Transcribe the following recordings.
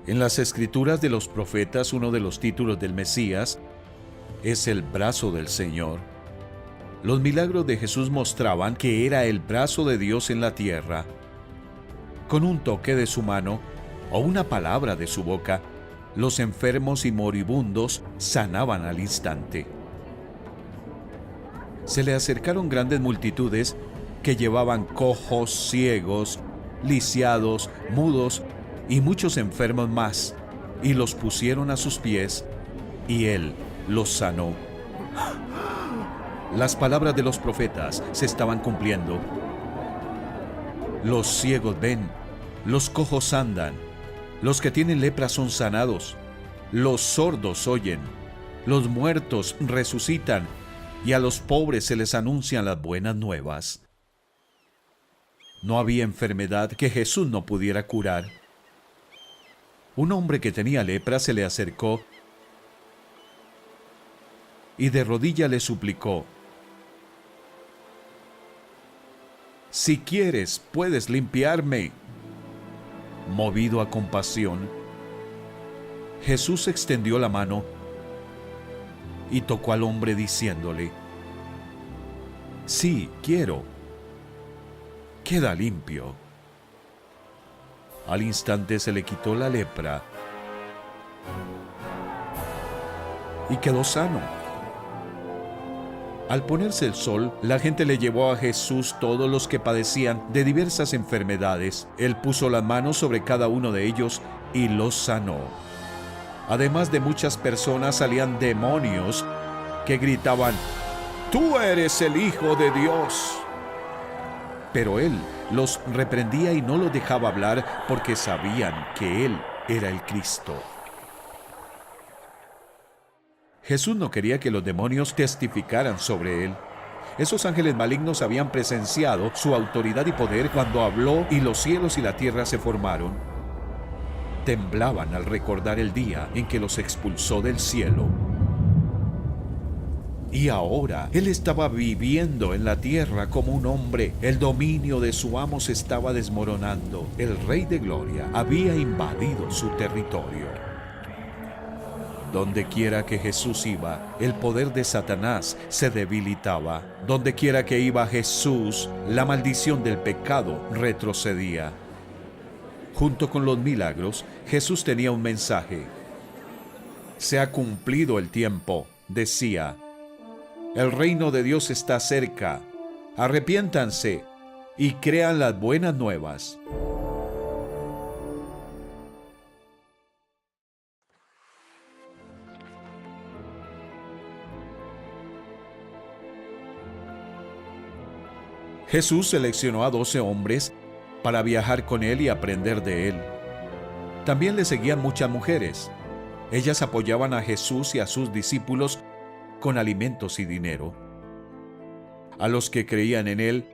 En las escrituras de los profetas, uno de los títulos del Mesías es el brazo del Señor. Los milagros de Jesús mostraban que era el brazo de Dios en la tierra. Con un toque de su mano o una palabra de su boca, los enfermos y moribundos sanaban al instante. Se le acercaron grandes multitudes que llevaban cojos, ciegos, lisiados, mudos y muchos enfermos más, y los pusieron a sus pies, y él los sanó. Las palabras de los profetas se estaban cumpliendo. Los ciegos ven, los cojos andan, los que tienen lepra son sanados, los sordos oyen, los muertos resucitan, y a los pobres se les anuncian las buenas nuevas. No había enfermedad que Jesús no pudiera curar. Un hombre que tenía lepra se le acercó y de rodillas le suplicó: «Si quieres, puedes limpiarme». Movido a compasión, Jesús extendió la mano y tocó al hombre diciéndole: «Sí, quiero. Queda limpio». Al instante se le quitó la lepra y quedó sano. Al ponerse el sol, la gente le llevó a Jesús todos los que padecían de diversas enfermedades. Él puso las manos sobre cada uno de ellos y los sanó. Además de muchas personas salían demonios que gritaban: «¡Tú eres el Hijo de Dios!». Pero él los reprendía y no los dejaba hablar porque sabían que él era el Cristo. Jesús no quería que los demonios testificaran sobre él. Esos ángeles malignos habían presenciado su autoridad y poder cuando habló y los cielos y la tierra se formaron. Temblaban al recordar el día en que los expulsó del cielo. Y ahora él estaba viviendo en la tierra como un hombre. El dominio de su amo se estaba desmoronando. El Rey de Gloria había invadido su territorio. Donde quiera que Jesús iba, el poder de Satanás se debilitaba. Donde quiera que iba Jesús, la maldición del pecado retrocedía. Junto con los milagros, Jesús tenía un mensaje. Se ha cumplido el tiempo, decía. El reino de Dios está cerca. Arrepiéntanse y crean las buenas nuevas. Jesús seleccionó a 12 hombres para viajar con él y aprender de él. También le seguían muchas mujeres. Ellas apoyaban a Jesús y a sus discípulos con alimentos y dinero. A los que creían en él,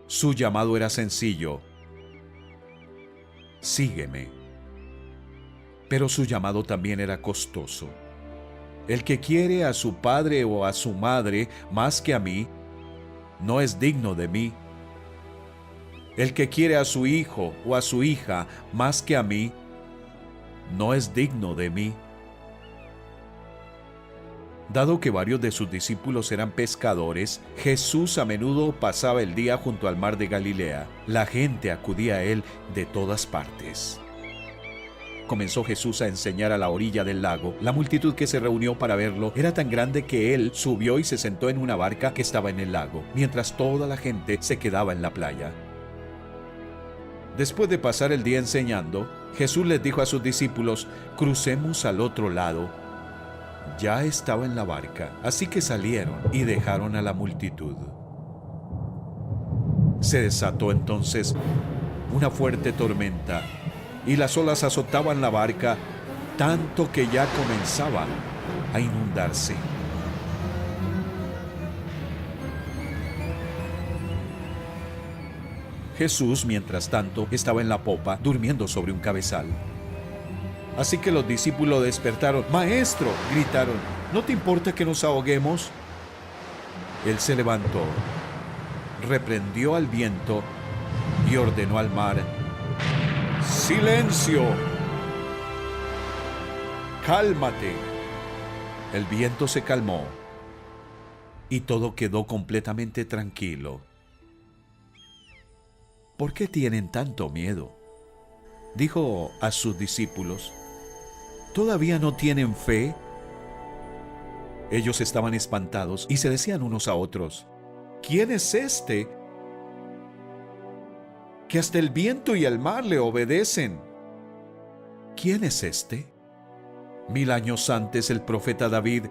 su llamado era sencillo: sígueme. Pero su llamado también era costoso. El que quiere a su padre o a su madre más que a mí, no es digno de mí. El que quiere a su hijo o a su hija más que a mí, no es digno de mí. Dado que varios de sus discípulos eran pescadores, Jesús a menudo pasaba el día junto al mar de Galilea. La gente acudía a él de todas partes. Comenzó Jesús a enseñar a la orilla del lago. La multitud que se reunió para verlo era tan grande que él subió y se sentó en una barca que estaba en el lago, mientras toda la gente se quedaba en la playa. Después de pasar el día enseñando, Jesús les dijo a sus discípulos: «Crucemos al otro lado». Ya estaba en la barca, así que salieron y dejaron a la multitud. Se desató entonces una fuerte tormenta, y las olas azotaban la barca tanto que ya comenzaba a inundarse. Jesús, mientras tanto, estaba en la popa, durmiendo sobre un cabezal. Así que los discípulos despertaron. «¡Maestro!», gritaron, «¿no te importa que nos ahoguemos?». Él se levantó, reprendió al viento y ordenó al mar: «¡Silencio!». cálmate. El viento se calmó y todo quedó completamente tranquilo. ¿Por qué tienen tanto miedo?, dijo a sus discípulos. ¿Todavía no tienen fe? Ellos estaban espantados y se decían unos a otros: ¿quién es este que hasta el viento y el mar le obedecen? ¿Quién es este? 1000 años antes el profeta David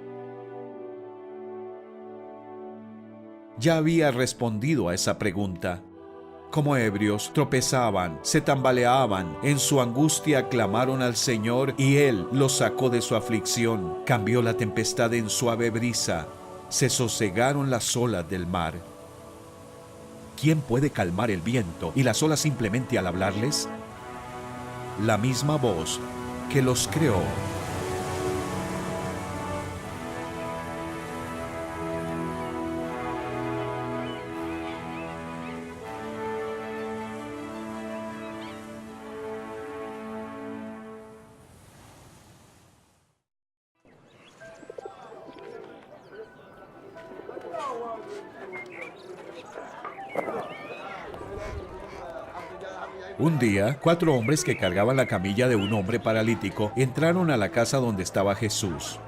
ya había respondido a esa pregunta. Como ebrios, tropezaban, se tambaleaban, en su angustia clamaron al Señor y Él los sacó de su aflicción. Cambió la tempestad en suave brisa, se sosegaron las olas del mar. ¿Quién puede calmar el viento y las olas simplemente al hablarles? La misma voz que los creó. Un día, 4 hombres que cargaban la camilla de un hombre paralítico entraron a la casa donde estaba Jesús.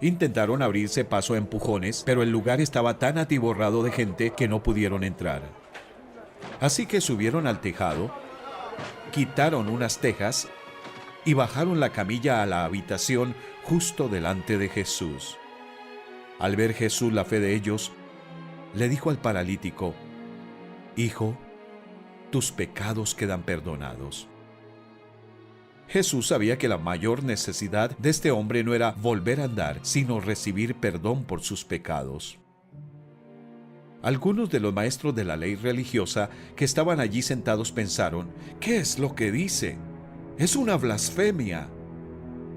Intentaron abrirse paso a empujones, pero el lugar estaba tan atiborrado de gente que no pudieron entrar. Así que subieron al tejado, quitaron unas tejas y bajaron la camilla a la habitación justo delante de Jesús. Al ver Jesús la fe de ellos, le dijo al paralítico: Hijo, tus pecados quedan perdonados. Jesús sabía que la mayor necesidad de este hombre no era volver a andar, sino recibir perdón por sus pecados. Algunos de los maestros de la ley religiosa que estaban allí sentados pensaron: ¿qué es lo que dice? Es una blasfemia.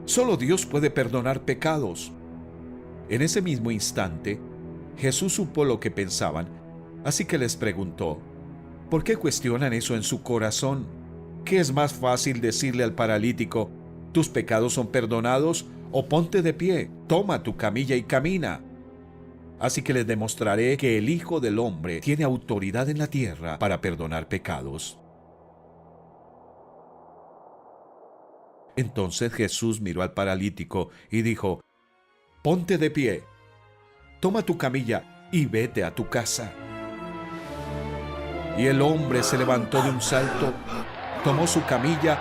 Solo Dios puede perdonar pecados. En ese mismo instante, Jesús supo lo que pensaban, así que les preguntó: ¿por qué cuestionan eso en su corazón? ¿Qué es más fácil decirle al paralítico: tus pecados son perdonados? O ponte de pie, toma tu camilla y camina. Así que les demostraré que el Hijo del Hombre tiene autoridad en la tierra para perdonar pecados. Entonces Jesús miró al paralítico y dijo: ponte de pie, toma tu camilla y vete a tu casa. Y el hombre se levantó de un salto, tomó su camilla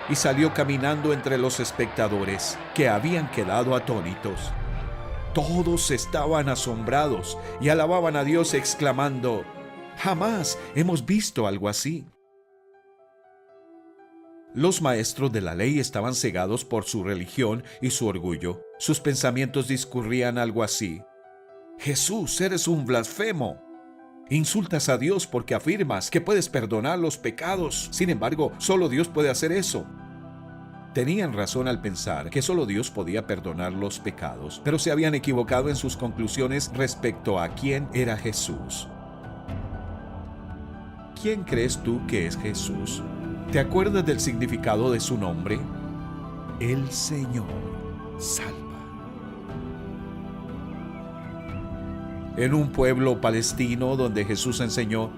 y salió caminando entre los espectadores, que habían quedado atónitos. Todos estaban asombrados y alababan a Dios exclamando: jamás hemos visto algo así. Los maestros de la ley estaban cegados por su religión y su orgullo. Sus pensamientos discurrían algo así: Jesús, eres un blasfemo. Insultas a Dios porque afirmas que puedes perdonar los pecados. Sin embargo, solo Dios puede hacer eso. Tenían razón al pensar que solo Dios podía perdonar los pecados, pero se habían equivocado en sus conclusiones respecto a quién era Jesús. ¿Quién crees tú que es Jesús? ¿Te acuerdas del significado de su nombre? El Señor salva. En un pueblo palestino donde Jesús enseñó,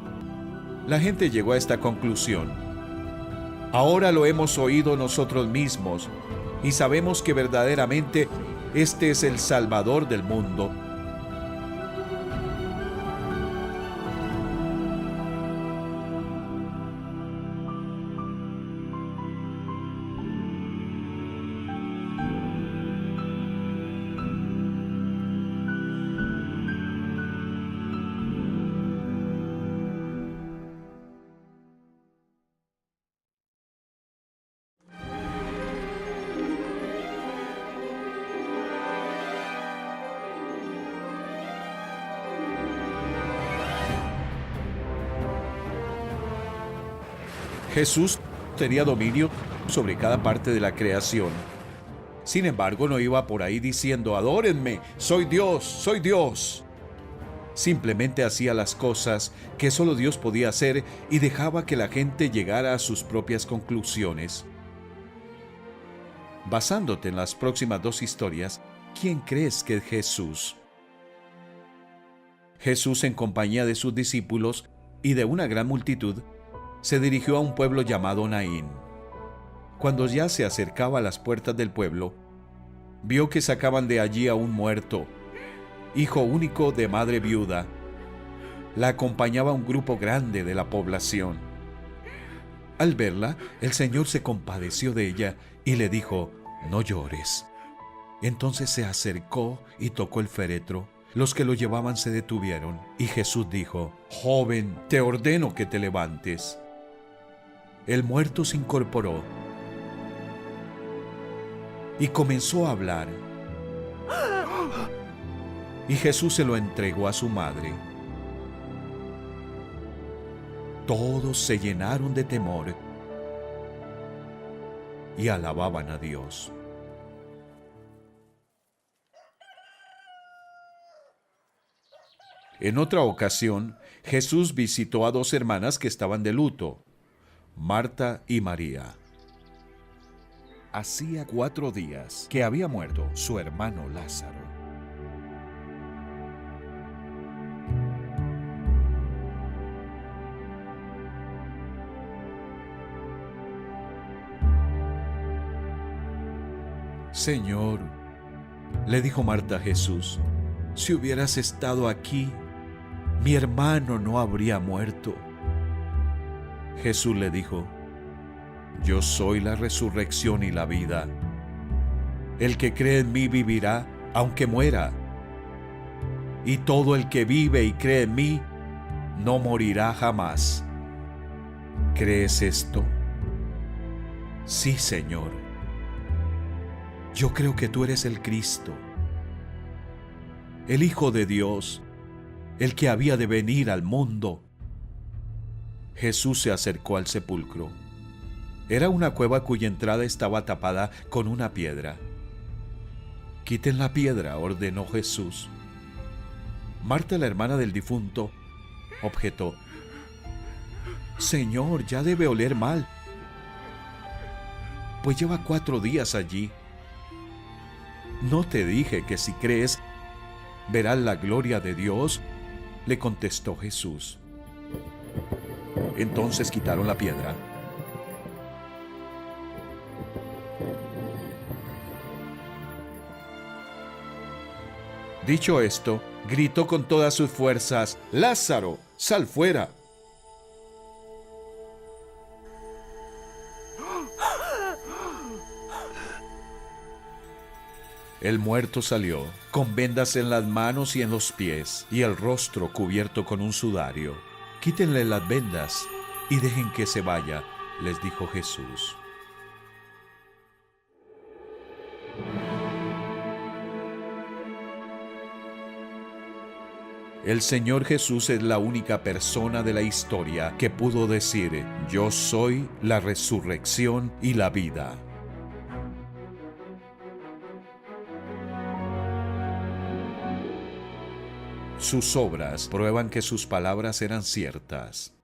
la gente llegó a esta conclusión: ahora lo hemos oído nosotros mismos y sabemos que verdaderamente este es el Salvador del mundo. Jesús tenía dominio sobre cada parte de la creación. Sin embargo, no iba por ahí diciendo: adórenme, soy Dios, soy Dios. Simplemente hacía las cosas que solo Dios podía hacer y dejaba que la gente llegara a sus propias conclusiones. Basándote en las próximas dos historias, ¿quién crees que es Jesús? Jesús, en compañía de sus discípulos y de una gran multitud, se dirigió a un pueblo llamado Naín. Cuando ya se acercaba a las puertas del pueblo, vio que sacaban de allí a un muerto, hijo único de madre viuda. La acompañaba un grupo grande de la población. Al verla, el Señor se compadeció de ella y le dijo: «No llores». Entonces se acercó y tocó el féretro. Los que lo llevaban se detuvieron, y Jesús dijo: «Joven, te ordeno que te levantes». El muerto se incorporó y comenzó a hablar. Y Jesús se lo entregó a su madre. Todos se llenaron de temor y alababan a Dios. En otra ocasión, Jesús visitó a dos hermanas que estaban de luto, Marta y María. Hacía 4 días que había muerto su hermano Lázaro. Señor, le dijo Marta a Jesús, si hubieras estado aquí, mi hermano no habría muerto. Jesús le dijo: yo soy la resurrección y la vida. El que cree en mí vivirá aunque muera. Y todo el que vive y cree en mí no morirá jamás. ¿Crees esto? Sí, Señor. Yo creo que tú eres el Cristo, el Hijo de Dios, el que había de venir al mundo. Jesús se acercó al sepulcro. Era una cueva cuya entrada estaba tapada con una piedra. Quiten la piedra, ordenó Jesús. Marta, la hermana del difunto, objetó: Señor, ya debe oler mal, pues lleva 4 días allí. ¿No te dije que si crees verás la gloria de Dios?, le contestó Jesús. Entonces quitaron la piedra. Dicho esto, gritó con todas sus fuerzas: «Lázaro, sal fuera». El muerto salió, con vendas en las manos y en los pies, y el rostro cubierto con un sudario. «Quítenle las vendas y dejen que se vaya», les dijo Jesús. El Señor Jesús es la única persona de la historia que pudo decir: «Yo soy la resurrección y la vida». Sus obras prueban que sus palabras eran ciertas.